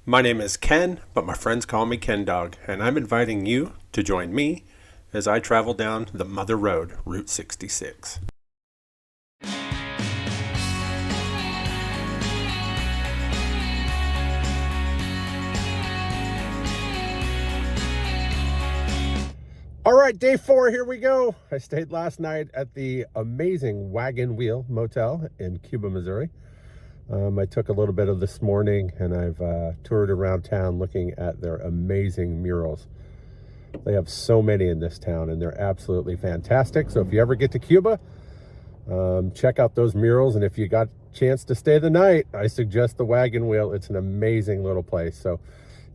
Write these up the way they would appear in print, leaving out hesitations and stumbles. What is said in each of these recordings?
My name is Ken, but my friends call me Ken Dog, and I'm inviting you to join me as I travel down the Mother Road, Route 66. All right, day 4, here we go. I stayed last night at the amazing Wagon Wheel Motel in Cuba, Missouri. I took a little bit of this morning and I've toured around town looking at their amazing murals. They have so many in this town and they're absolutely fantastic. So if you ever get to Cuba, check out those murals. And if you got a chance to stay the night, I suggest the Wagon Wheel. It's an amazing little place. So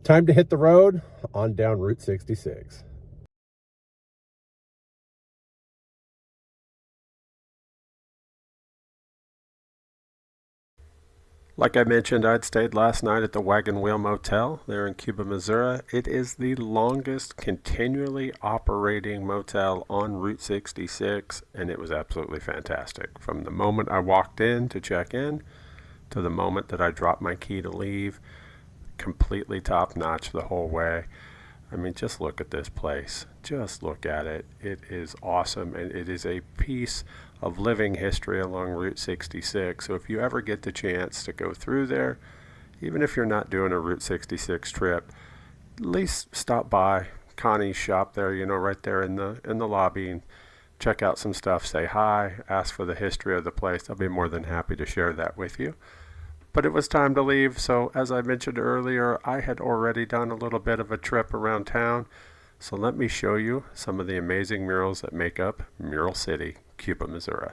time to hit the road on down Route 66. Like I mentioned, I'd stayed last night at the Wagon Wheel Motel there in Cuba, Missouri. It is the longest continually operating motel on Route 66, and it was absolutely fantastic. From the moment I walked in to check in to the moment that I dropped my key to leave, completely top notch the whole way. I mean, just look at this place. Just look at it. It is awesome, and it is a piece of living history along Route 66. So if you ever get the chance to go through there, even if you're not doing a Route 66 trip, at least stop by Connie's shop there, right there in the lobby, and check out some stuff, say hi, ask for the history of the place. I'll be more than happy to share that with you. But it was time to leave, so as I mentioned earlier, I had already done a little bit of a trip around town. So let me show you some of the amazing murals that make up Mural City, Cuba, Missouri.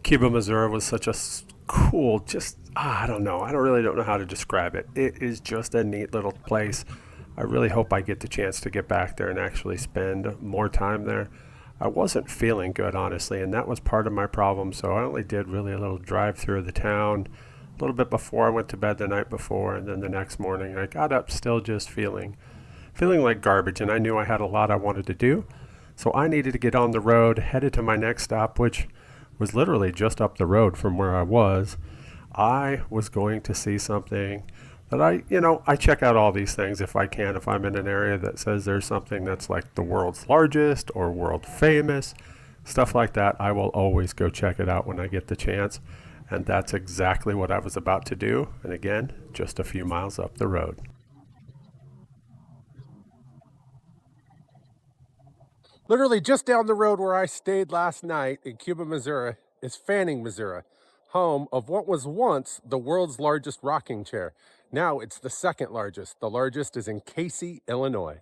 Cuba, Missouri was such a cool, I don't know. I don't know how to describe it. It is just a neat little place. I really hope I get the chance to get back there and actually spend more time there. I wasn't feeling good, honestly, and that was part of my problem. So I only did really a little drive through the town a little bit before I went to bed the night before, and then the next morning I got up still just feeling like garbage, and I knew I had a lot I wanted to do. So I needed to get on the road, headed to my next stop, which was literally just up the road from where I was. I was going to see something that I check out all these things if I can. If I'm in an area that says there's something that's like the world's largest or world famous, stuff like that, I will always go check it out when I get the chance. And that's exactly what I was about to do. And again, just a few miles up the road. Literally just down the road where I stayed last night in Cuba, Missouri, is Fanning, Missouri, home of what was once the world's largest rocking chair. Now it's the second largest. The largest is in Casey, Illinois.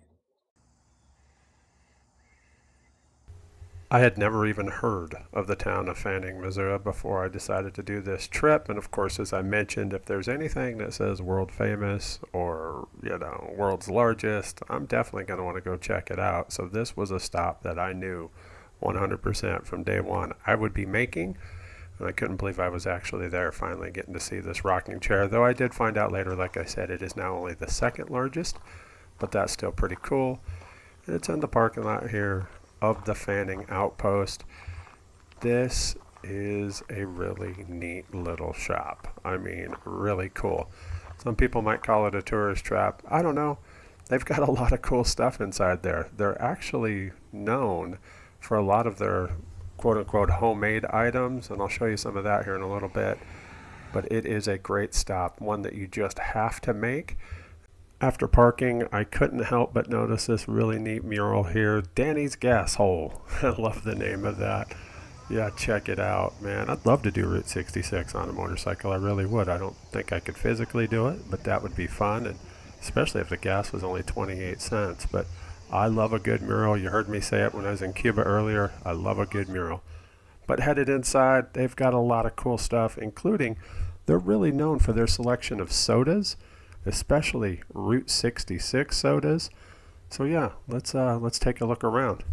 I had never even heard of the town of Fanning, Missouri before I decided to do this trip. And of course, as I mentioned, if there's anything that says world famous or, world's largest, I'm definitely going to want to go check it out. So this was a stop that I knew 100% from day one I would be making. And I couldn't believe I was actually there, finally getting to see this rocking chair. Though I did find out later, like I said, it is now only the second largest, but that's still pretty cool. And it's in the parking lot here of the Fanning Outpost. This is a really neat little shop. I mean, really cool. Some people might call it a tourist trap. I don't know. They've got a lot of cool stuff inside there. They're actually known for a lot of their quote-unquote homemade items, and I'll show you some of that here in a little bit. But it is a great stop, one that you just have to make. After parking, I couldn't help but notice this really neat mural here, Danny's Gas Hole. I love the name of that. Yeah, check it out, man. I'd love to do Route 66 on a motorcycle. I really would. I don't think I could physically do it, but that would be fun, and especially if the gas was only 28 cents. But I love a good mural. You heard me say it when I was in Cuba earlier. I love a good mural. But headed inside, they've got a lot of cool stuff, including they're really known for their selection of sodas, especially Route 66 sodas. So yeah, let's take a look around.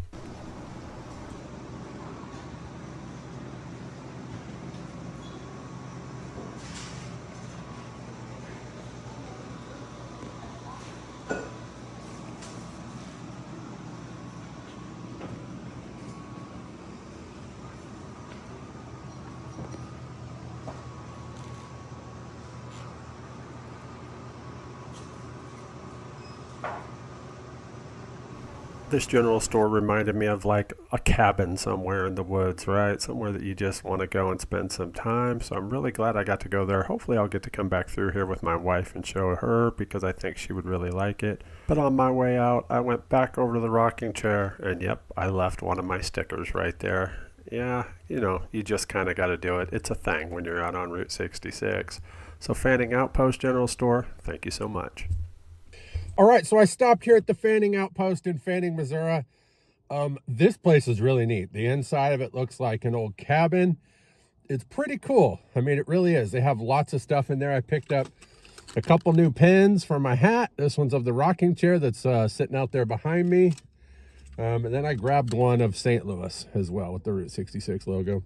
This general store reminded me of like a cabin somewhere in the woods, right? Somewhere that you just want to go and spend some time. So I'm really glad I got to go there. Hopefully I'll get to come back through here with my wife and show her, because I think she would really like it. But on my way out, I went back over to the rocking chair, and yep, I left one of my stickers right there. Yeah, you just kind of got to do it. It's a thing when you're out on Route 66. So Fanning Outpost General Store, thank you so much. All right, so I stopped here at the Fanning Outpost in Fanning, Missouri. This place is really neat. The inside of it looks like an old cabin. It's pretty cool. I mean, it really is. They have lots of stuff in there. I picked up a couple new pins for my hat. This one's of the rocking chair that's sitting out there behind me. And then I grabbed one of St. Louis as well with the Route 66 logo.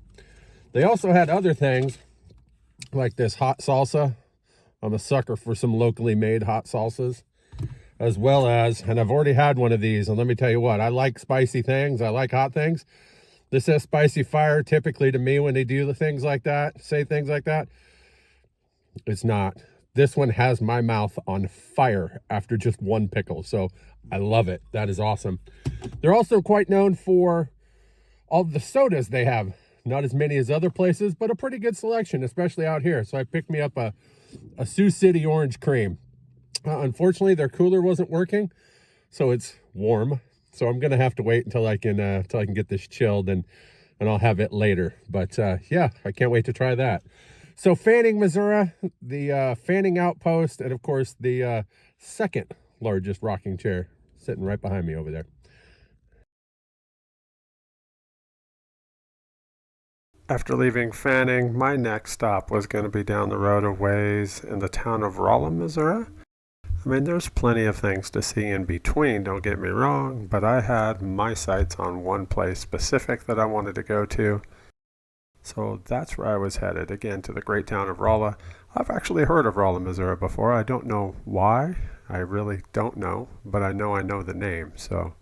They also had other things like this hot salsa. I'm a sucker for some locally made hot salsas. As well as, and I've already had one of these, and let me tell you what, I like spicy things. I like hot things. This says spicy fire. Typically to me, when they do the things like that, say things like that, it's not. This one has my mouth on fire after just one pickle. So I love it. That is awesome. They're also quite known for all the sodas they have. Not as many as other places, but a pretty good selection, especially out here. So I picked me up a Sioux City Orange Cream. Unfortunately, their cooler wasn't working, so it's warm. So I'm gonna have to wait until I can get this chilled, and I'll have it later. But yeah, I can't wait to try that. So Fanning, Missouri, the Fanning Outpost, and of course the second largest rocking chair sitting right behind me over there. After leaving Fanning, my next stop was going to be down the road a ways in the town of Rolla, Missouri. I mean, there's plenty of things to see in between, don't get me wrong, but I had my sights on one place specific that I wanted to go to. So that's where I was headed, again, to the great town of Rolla. I've actually heard of Rolla, Missouri before. I don't know why. I really don't know, but I know the name, so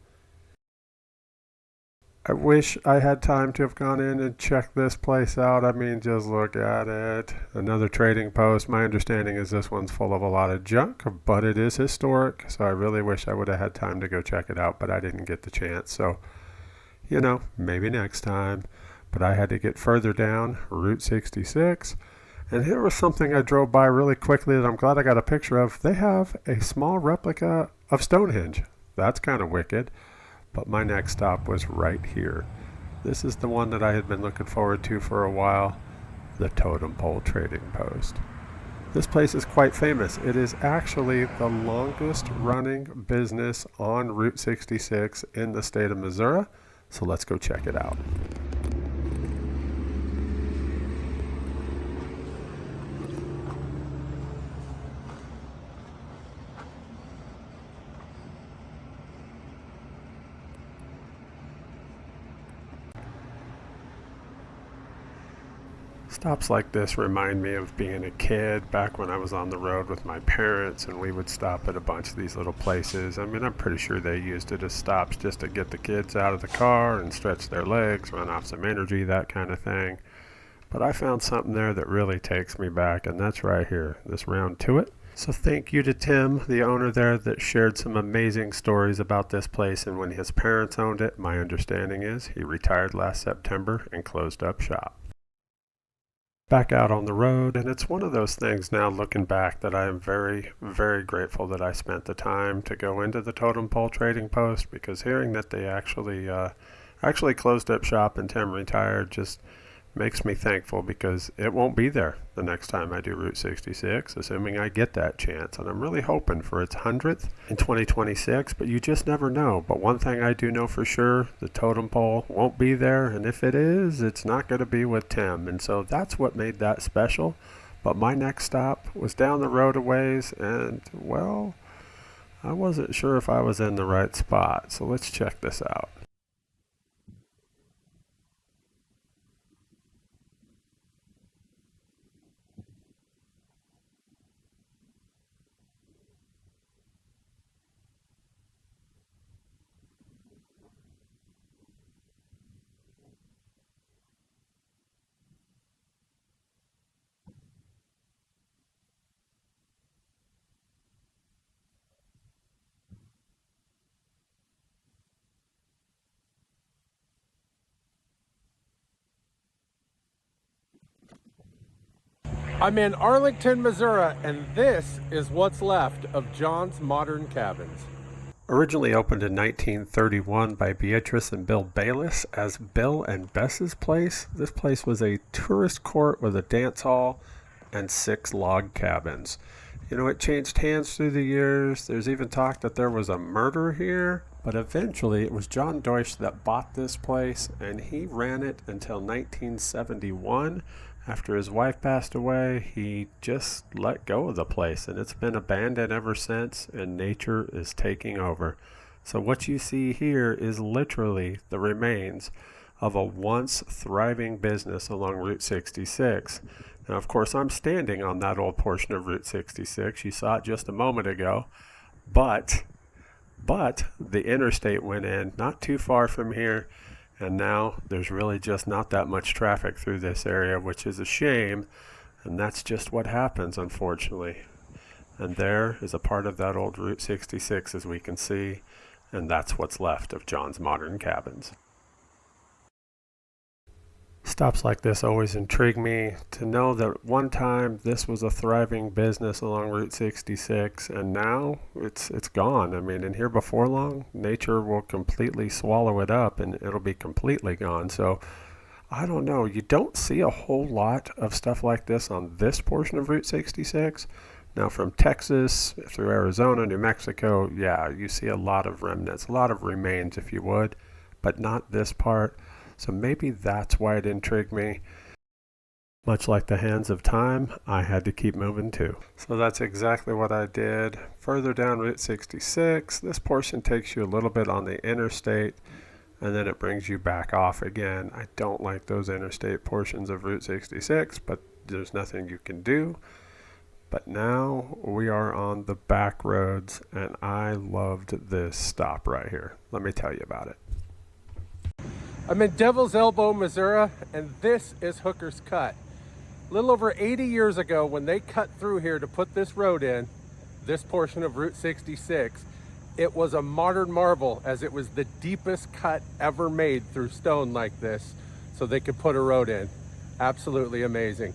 I wish I had time to have gone in and checked this place out. I mean, just look at it. Another trading post. My understanding is this one's full of a lot of junk, but it is historic. So I really wish I would have had time to go check it out, but I didn't get the chance. So, maybe next time. But I had to get further down Route 66. And here was something I drove by really quickly that I'm glad I got a picture of. They have a small replica of Stonehenge. That's kind of wicked. But my next stop was right here. This is the one that I had been looking forward to for a while, the Totem Pole Trading Post. This place is quite famous. It is actually the longest running business on Route 66 in the state of Missouri. So let's go check it out. Stops like this remind me of being a kid back when I was on the road with my parents, and we would stop at a bunch of these little places. I mean, I'm pretty sure they used it as stops just to get the kids out of the car and stretch their legs, run off some energy, that kind of thing. But I found something there that really takes me back, and that's right here, this round to it. So thank you to Tim, the owner there, that shared some amazing stories about this place. And when his parents owned it, my understanding is he retired last September and closed up shop. Back out on the road, and it's one of those things now looking back that I am very, very grateful that I spent the time to go into the Totem Pole Trading Post, because hearing that they actually closed up shop and Tim retired just makes me thankful, because it won't be there the next time I do Route 66, assuming I get that chance. And I'm really hoping for its 100th in 2026, but you just never know. But one thing I do know for sure, the totem pole won't be there, and if it is, it's not going to be with Tim. And so that's what made that special. But my next stop was down the road a ways, and well, I wasn't sure if I was in the right spot. So let's check this out. I'm in Arlington, Missouri, and this is what's left of John's Modern Cabins. Originally opened in 1931 by Beatrice and Bill Bayless as Bill and Bess's Place, this place was a tourist court with a dance hall and 6 log cabins. You know, it changed hands through the years. There's even talk that there was a murder here, but eventually it was John Deutsch that bought this place, and he ran it until 1971. After his wife passed away, he just let go of the place, and it's been abandoned ever since, and nature is taking over. So what you see here is literally the remains of a once thriving business along Route 66. Now, of course, I'm standing on that old portion of Route 66. You saw it just a moment ago, but the interstate went in not too far from here, and now there's really just not that much traffic through this area, which is a shame, and that's just what happens, unfortunately. And there is a part of that old Route 66, as we can see, and that's what's left of John's Modern Cabins. Stops like this always intrigue me, to know that one time this was a thriving business along Route 66, and now it's gone. I mean, and here before long, nature will completely swallow it up, and it'll be completely gone. So I don't know. You don't see a whole lot of stuff like this on this portion of Route 66. Now, from Texas through Arizona, New Mexico, yeah, you see a lot of remnants, a lot of remains, if you would, but not this part. So maybe that's why it intrigued me. Much like the hands of time, I had to keep moving too. So that's exactly what I did. Further down Route 66, this portion takes you a little bit on the interstate, and then it brings you back off again. I don't like those interstate portions of Route 66, but there's nothing you can do. But now we are on the back roads, and I loved this stop right here. Let me tell you about it. I'm in Devil's Elbow, Missouri, and this is Hooker's Cut. A little over 80 years ago, when they cut through here to put this road in, this portion of Route 66, it was a modern marvel, as it was the deepest cut ever made through stone like this, so they could put a road in. Absolutely amazing.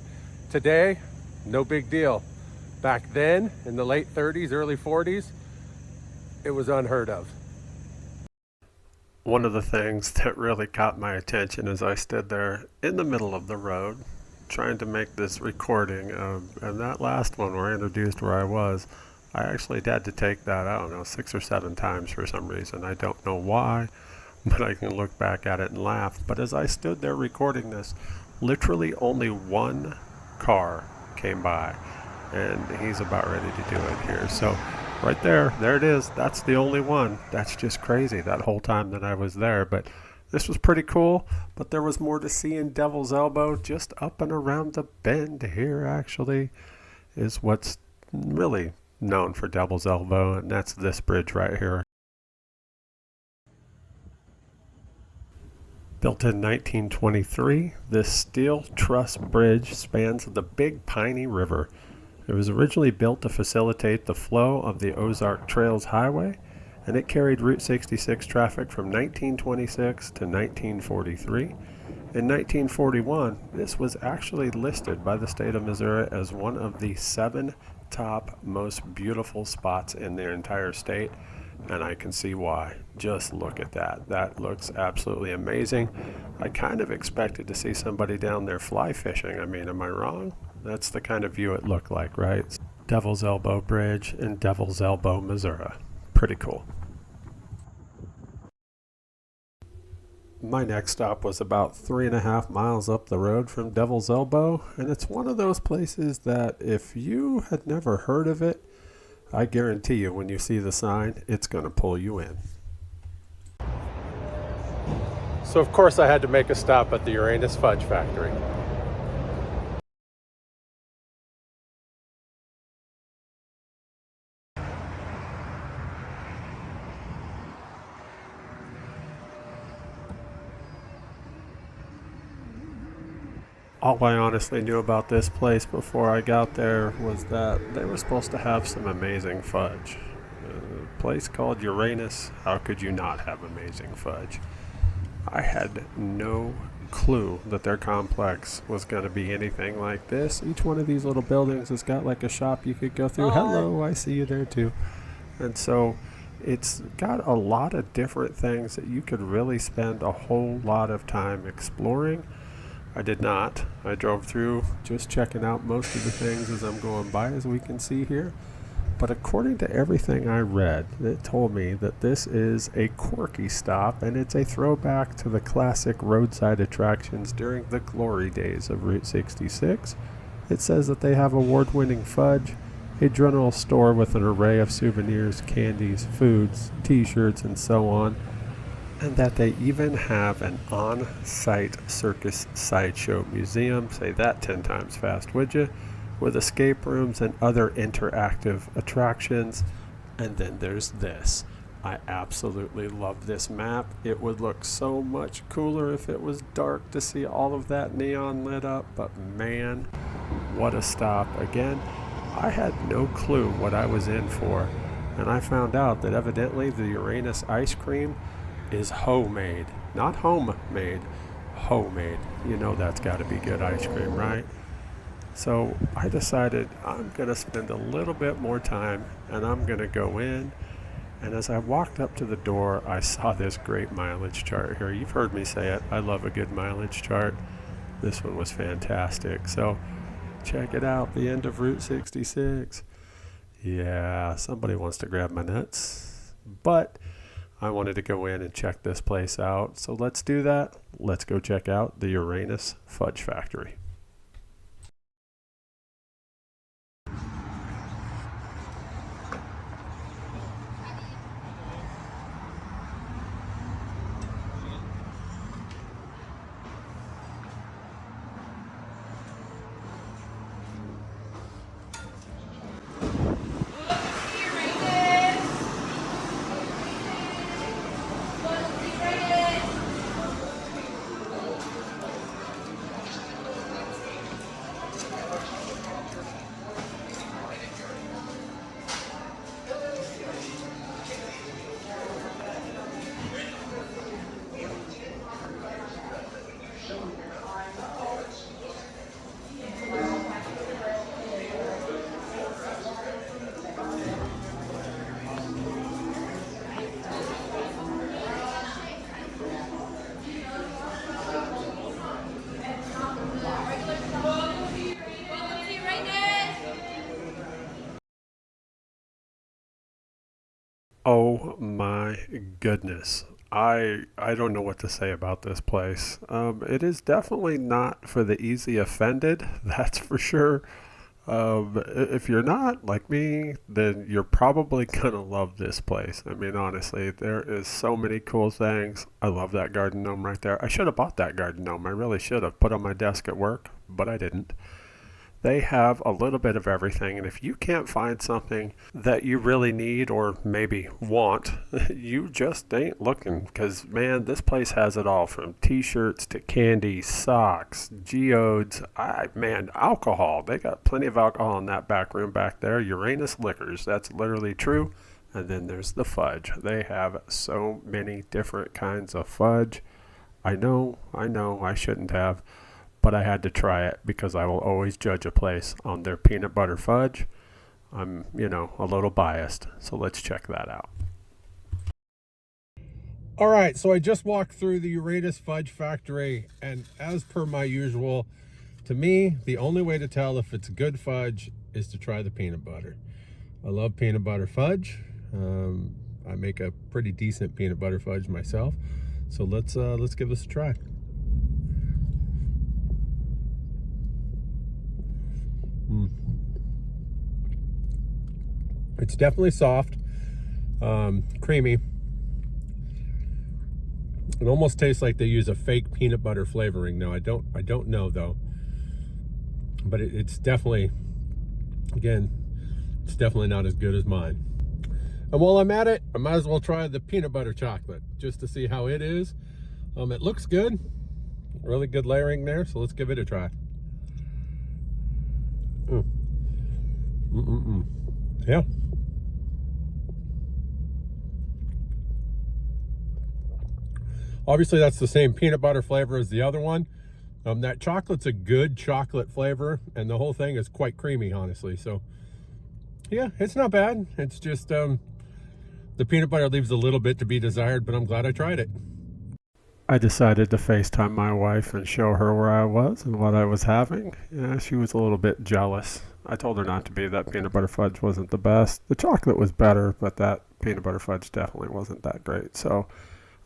Today, no big deal. Back then, in the late 30s, early 40s, it was unheard of. One of the things that really caught my attention as I stood there in the middle of the road trying to make this recording, and that last one where I introduced where I was, I actually had to take that, I don't know, 6 or 7 times for some reason. I don't know why, but I can look back at it and laugh. But as I stood there recording this, literally only one car came by, and he's about ready to do it here. So right there it is. That's the only one. That's just crazy that whole time that I was there. But this was pretty cool, but there was more to see in Devil's Elbow. Just up and around the bend here, actually, is what's really known for Devil's Elbow, and that's this bridge right here. Built in 1923, this steel truss bridge spans the Big Piney River. It was originally built to facilitate the flow of the Ozark Trails Highway, and it carried Route 66 traffic from 1926 to 1943. In 1941, this was actually listed by the state of Missouri as one of the 7 top most beautiful spots in their entire state, and I can see why. Just look at that. That looks absolutely amazing. I kind of expected to see somebody down there fly fishing. I mean, am I wrong? That's the kind of view it looked like, right? Devil's Elbow Bridge in Devil's Elbow, Missouri. Pretty cool. My next stop was about 3.5 miles up the road from Devil's Elbow, and it's one of those places that if you had never heard of it, I guarantee you when you see the sign, it's going to pull you in. So of course I had to make a stop at the Uranus Fudge Factory. All I honestly knew about this place before I got there was that they were supposed to have some amazing fudge. A place called Uranus, how could you not have amazing fudge? I had no clue that their complex was going to be anything like this. Each one of these little buildings has got like a shop you could go through. Hello, I see you there too. And so it's got a lot of different things that you could really spend a whole lot of time exploring. I did not. I drove through just checking out most of the things as I'm going by, as we can see here. But according to everything I read, it told me that this is a quirky stop, and it's a throwback to the classic roadside attractions during the glory days of Route 66. It says that they have award-winning fudge, a general store with an array of souvenirs, candies, foods, t-shirts, and so on, and that they even have an on-site circus sideshow museum, say that 10 times fast, would you, with escape rooms and other interactive attractions. And then there's this. I absolutely love this map. It would look so much cooler if it was dark to see all of that neon lit up, but man, what a stop. Again, I had no clue what I was in for, and I found out that evidently the Uranus ice cream is homemade. Not homemade, homemade. You know that's got to be good ice cream, right? So I decided I'm going to spend a little bit more time, and I'm going to go in. And as I walked up to the door, I saw this great mileage chart here. You've heard me say it. I love a good mileage chart. This one was fantastic. So check it out, the end of Route 66. Yeah, somebody wants to grab my nuts. But I wanted to go in and check this place out. So let's do that. Let's go check out the Uranus Fudge Factory. Oh my goodness. I don't know what to say about this place. It is definitely not for the easy offended, that's for sure. If you're not like me, then you're probably gonna love this place. I mean, honestly, there is so many cool things. I love that garden gnome right there. I should have bought that garden gnome. I really should have put on my desk at work, but I didn't. They have a little bit of everything, and if you can't find something that you really need or maybe want, you just ain't looking, because man, this place has it all, from t-shirts to candy, socks, geodes, man, alcohol. They got plenty of alcohol in that back room back there. Uranus Liquors, that's literally true. And then there's the fudge. They have so many different kinds of fudge. I know, I shouldn't have, but I had to try it because I will always judge a place on their peanut butter fudge. I'm, a little biased, so let's check that out. All right, so I just walked through the Uranus Fudge Factory, and as per my usual, to me, the only way to tell if it's good fudge is to try the peanut butter. I love peanut butter fudge. I make a pretty decent peanut butter fudge myself, so let's give this a try. It's definitely soft, creamy. It almost tastes like they use a fake peanut butter flavoring. No, I don't know though. But it's definitely, again, it's definitely not as good as mine. And while I'm at it, I might as well try the peanut butter chocolate just to see how it is. It looks good, really good layering there. So let's give it a try. Yeah. Obviously, that's the same peanut butter flavor as the other one. That chocolate's a good chocolate flavor, and the whole thing is quite creamy, honestly. So, yeah, it's not bad. It's just the peanut butter leaves a little bit to be desired, but I'm glad I tried it. I decided to FaceTime my wife and show her where I was and what I was having. Yeah, she was a little bit jealous. I told her not to be. That peanut butter fudge wasn't the best. The chocolate was better, but that peanut butter fudge definitely wasn't that great. So,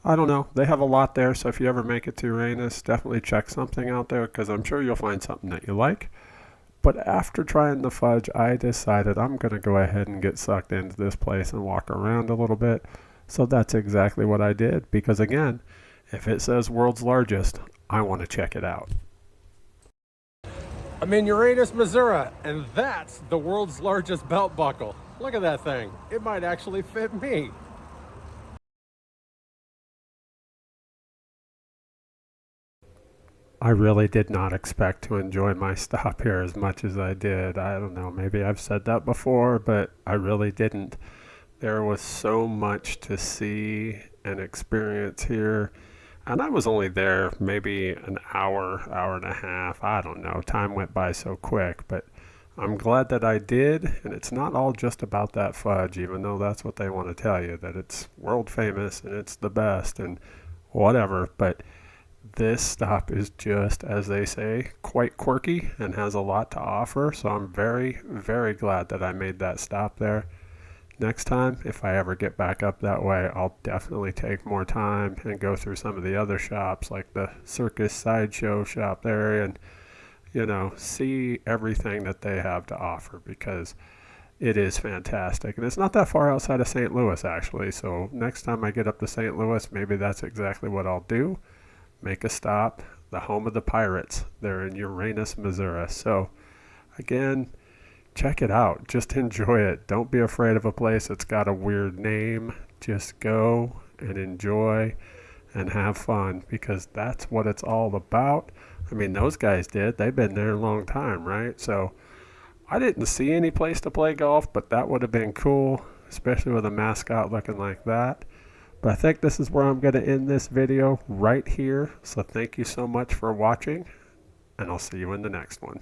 I don't know. They have a lot there, so if you ever make it to Uranus, definitely check something out there, because I'm sure you'll find something that you like. But after trying the fudge, I decided I'm going to go ahead and get sucked into this place and walk around a little bit. So that's exactly what I did, because again, if it says world's largest, I want to check it out. I'm in Uranus, Missouri, and that's the world's largest belt buckle. Look at that thing. It might actually fit me. I really did not expect to enjoy my stop here as much as I did. I don't know, maybe I've said that before, but I really didn't. There was so much to see and experience here. And I was only there maybe an hour, hour and a half. I don't know. Time went by so quick, but I'm glad that I did. And it's not all just about that fudge, even though that's what they want to tell you, that it's world famous and it's the best and whatever. But this stop is just, as they say, quite quirky and has a lot to offer. So I'm very, very glad that I made that stop there. Next time, if I ever get back up that way, I'll definitely take more time and go through some of the other shops, like the Circus Sideshow shop there, and, see everything that they have to offer, because it is fantastic. And it's not that far outside of St. Louis, actually. So next time I get up to St. Louis, maybe that's exactly what I'll do. Make a stop, the home of the Pirates. They're in Uranus, Missouri. So, again, check it out. Just enjoy it. Don't be afraid of a place that's got a weird name. Just go and enjoy and have fun, because that's what it's all about. I mean, those guys did. They've been there a long time, right? So I didn't see any place to play golf, but that would have been cool, especially with a mascot looking like that. But I think this is where I'm going to end this video right here. So thank you so much for watching, and I'll see you in the next one.